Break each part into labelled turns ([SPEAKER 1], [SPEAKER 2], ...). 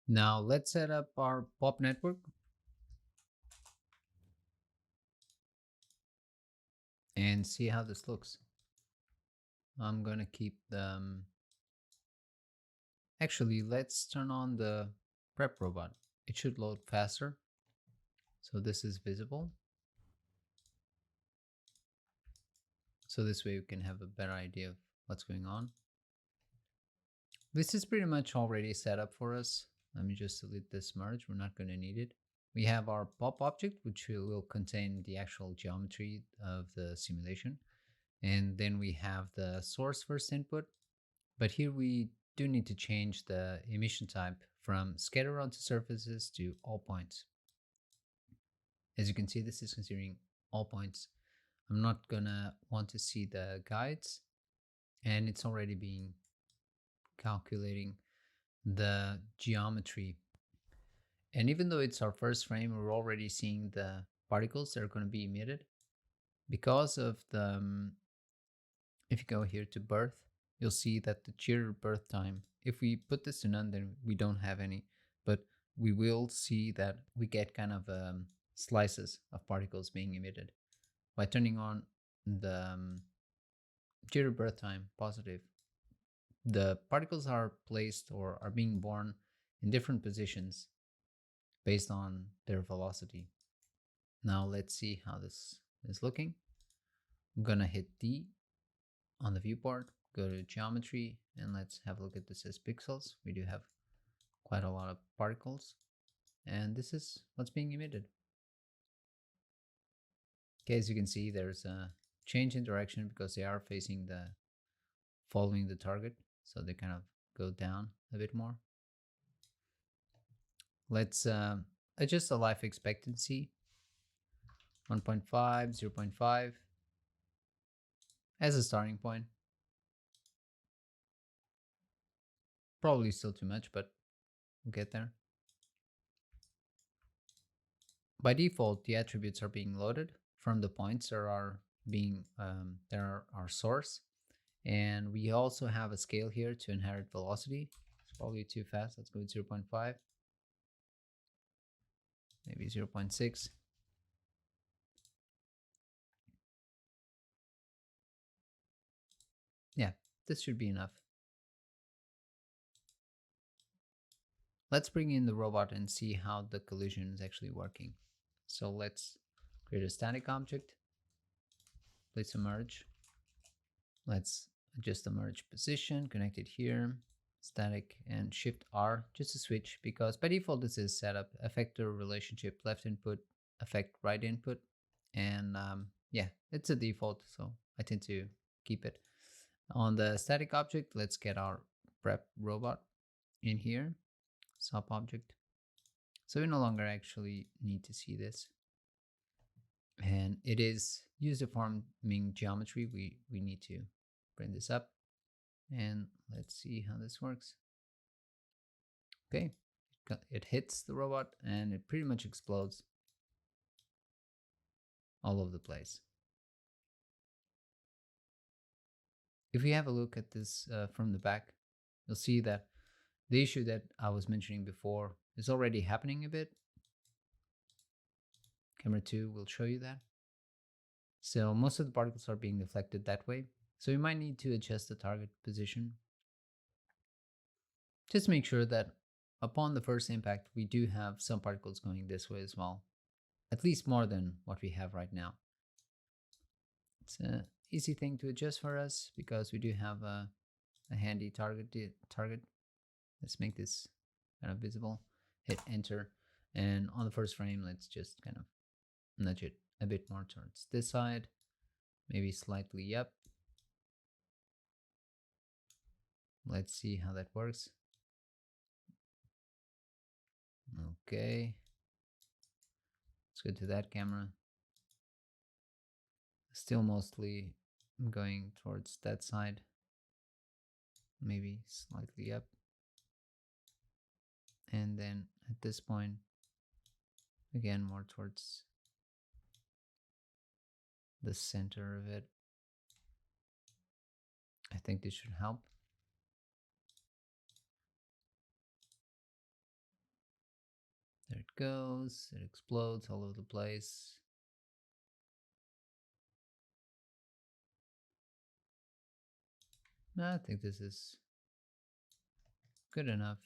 [SPEAKER 1] Now let's set up our pop network and see how this looks. I'm gonna keep them. Actually, let's turn on the prep robot. It should load faster. So this is visible. So this way we can have a better idea of what's going on. This is pretty much already set up for us. Let me just delete this merge. We're not going to need it. We have our pop object, which will contain the actual geometry of the simulation. And then we have the source first input. But here we do need to change the emission type from scatter onto surfaces to all points. As you can see, this is considering all points. I'm not gonna want to see the guides, and it's already being calculating the geometry. And even though it's our first frame, we're already seeing the particles that are going to be emitted because of the, if you go here to birth, you'll see that the jitter birth time, if we put this to none, then we don't have any, but we will see that we get kind of slices of particles being emitted. By turning on the jitter birth time positive, the particles are placed or are being born in different positions based on their velocity. Now let's see how this is looking. I'm gonna hit D on the viewport, go to geometry, and let's have a look at this as pixels. We do have quite a lot of particles, and this is what's being emitted. Okay, as you can see, there's a change in direction because they are following the target, so they kind of go down a bit more. Let's adjust the life expectancy 1.5, 0.5 as a starting point. Probably still too much, but we'll get there. By default, the attributes are being loaded from the points that are being there are our source, and we also have a scale here to inherit velocity. It's probably too fast. Let's go with 0.5, maybe 0.6. Yeah, this should be enough. Let's bring in the robot and see how the collision is actually working. So let's create a static object, place a merge. Let's adjust the merge position, connect it here, static, and shift R just to switch, because by default this is set up effector relationship left input, affect right input, and yeah, it's a default, so I tend to keep it. On the static object, let's get our prep robot in here, sub object. So we no longer actually need to see this. And it is user-forming geometry. We need to bring this up. And let's see how this works. Okay, it hits the robot and it pretty much explodes all over the place. If we have a look at this from the back, you'll see that the issue that I was mentioning before is already happening a bit. Camera 2 will show you that. So most of the particles are being deflected that way. So you might need to adjust the target position. Just make sure that upon the first impact, we do have some particles going this way as well. At least more than what we have right now. It's an easy thing to adjust for us because we do have a handy target. Let's make this kind of visible. Hit enter. And on the first frame, let's just kind of nudge it a bit more towards this side. Maybe slightly up. Let's see how that works. Okay. Let's go to that camera. Still mostly going towards that side. Maybe slightly up. And then at this point, again, more towards the center of it. I think this should help. goes. It explodes all over the place. I think this is good enough.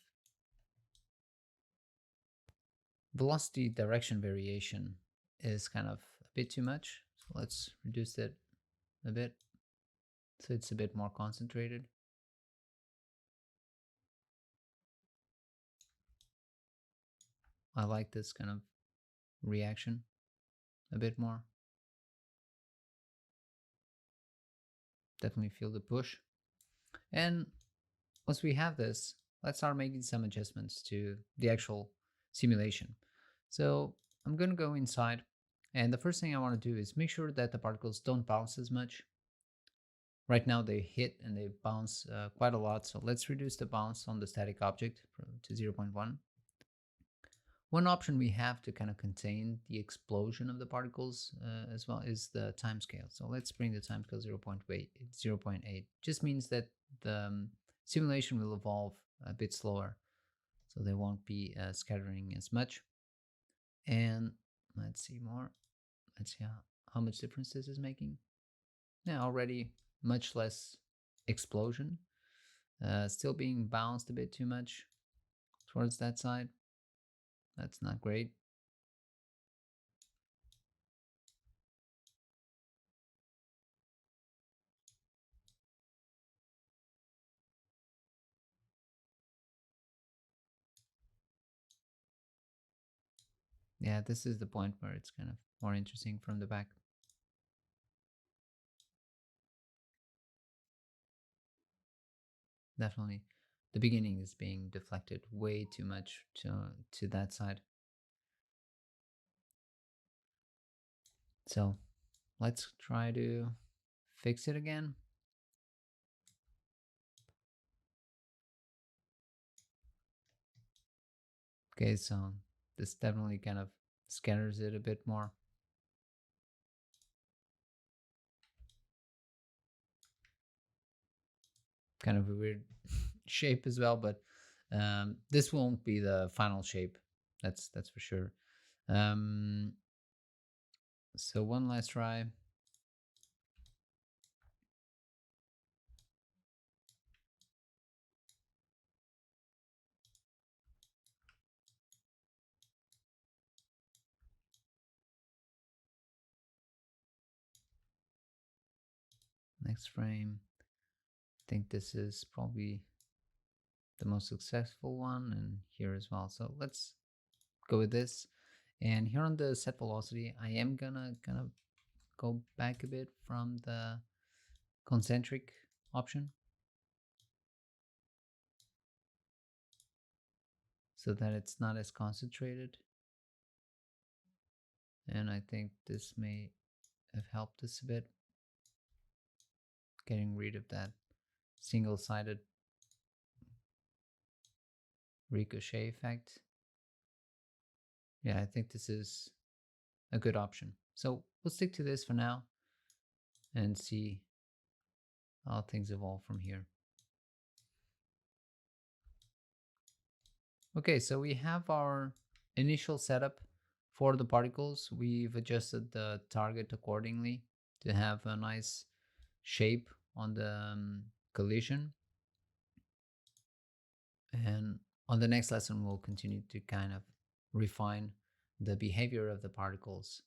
[SPEAKER 1] Velocity direction variation is kind of a bit too much. So let's reduce it a bit so it's a bit more concentrated. I like this kind of reaction a bit more. Definitely feel the push. And once we have this, let's start making some adjustments to the actual simulation. So I'm going to go inside, and the first thing I want to do is make sure that the particles don't bounce as much. Right now they hit and they bounce quite a lot, so let's reduce the bounce on the static object to 0.1. One option we have to kind of contain the explosion of the particles as well is the time scale. So let's bring the time scale 0.8. 0.8 just means that the simulation will evolve a bit slower, so they won't be scattering as much. And let's see more. Let's see how much difference this is making. Yeah, already much less explosion. Still being bounced a bit too much towards that side. That's not great. Yeah, this is the point where it's kind of more interesting from the back. Definitely. The beginning is being deflected way too much to that side. So let's try to fix it again. Okay, so this definitely kind of scatters it a bit more. Kind of a weird shape as well, but this won't be the final shape. That's for sure. So one last try. Next frame. I think this is probably the most successful one, and here as well. So let's go with this. And here on the set velocity, I am gonna kind of go back a bit from the concentric option so that it's not as concentrated. And I think this may have helped us a bit, getting rid of that single-sided ricochet effect. Yeah, I think this is a good option. So we'll stick to this for now and see how things evolve from here. Okay, so we have our initial setup for the particles. We've adjusted the target accordingly to have a nice shape on the collision. And on the next lesson, we'll continue to kind of refine the behavior of the particles